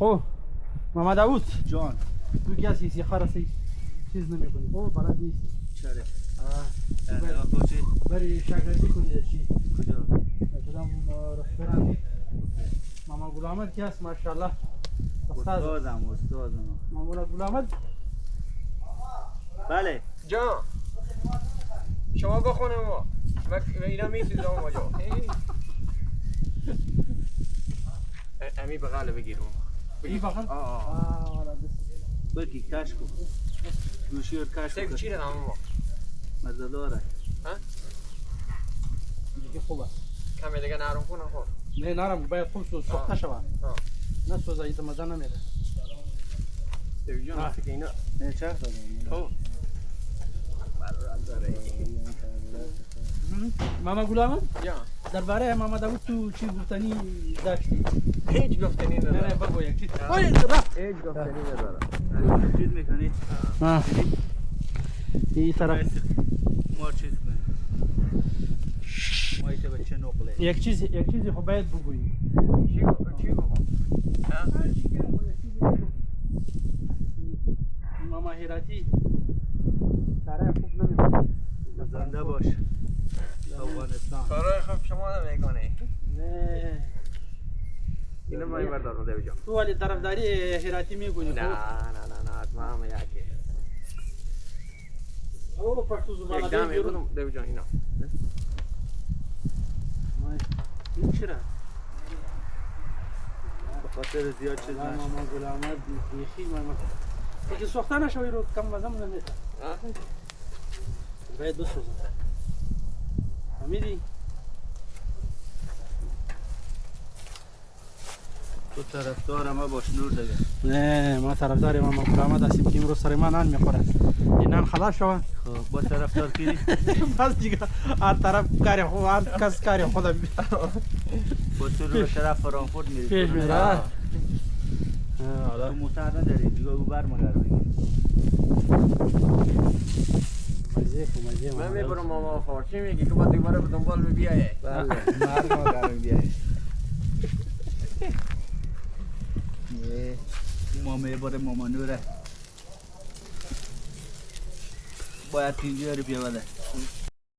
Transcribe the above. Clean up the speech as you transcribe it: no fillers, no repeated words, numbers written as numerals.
خب محمد داوود جان تو که هستی سیخا را چیز نمی کنی خب بلد نیستی چرا؟ بری شاگردی کنی در چی؟ کجا؟ کدام رستوران ماما گل احمد که هست ماشاءالله استادم ماما گل احمد بله جان شما بخونه ما اینا میسید ما جا امی بغل بگیرم بگی بخن؟ بگی کش کن گوشی رو کش تک کن چی رو ما مزه داره دیگه خوبه کمی دیگه نرم کنه خب نه نرم باید خوب سوخته شود نه سوزه ایت مزه نمیده دیگه جان هستی که اینا نه چه داره خب ماما گل احمد جان درباره محمد داوود تو چی گفتنی داشتی؟ هیچ گفتنی نه نداره بگو یک چیز هیچ گفتنی نداره چیز میکنی؟ این طرف ما چیز کنیم ما ایت بچه نقله یک چیزی خب باید بگویی چی بگم ماما هیراتی کاره خوب نمیکنه زنده باش افغانستان کارای خوب شما نمیکنی نه اینو من بردارم دیو جان تو ولی طرفداری هیراتی میکنی نه از ما هم یکی او پشتو زبانه یک دم میگم دیو جان اینا این چرا؟ به خاطر زیاد چیز نشد ماما گل احمد بیخی ماما دیگه سوخته نشوی رو کم وزن نمیده باید بسوزه فهمیدی؟ تو طرفدار ما باش نور دیگه نه ما طرفدار ماما گل احمد هستیم که امروز سر ما نان میخوره این نان خلاص شود خب با طرفدار کی بس دیگه هر طرف کاری خود هر کس کاری خودم با تو رو طرف فرانکفورت میری پیش میره تو موتر نداری دیگه اوبر مگر بگیر مزه من میبرم ماما فارسی میگی که باید دوباره به دنبال بیایه بله مرد ما گرم بیایی ما میبرم ماما نوره باید اینجا رو بیاوله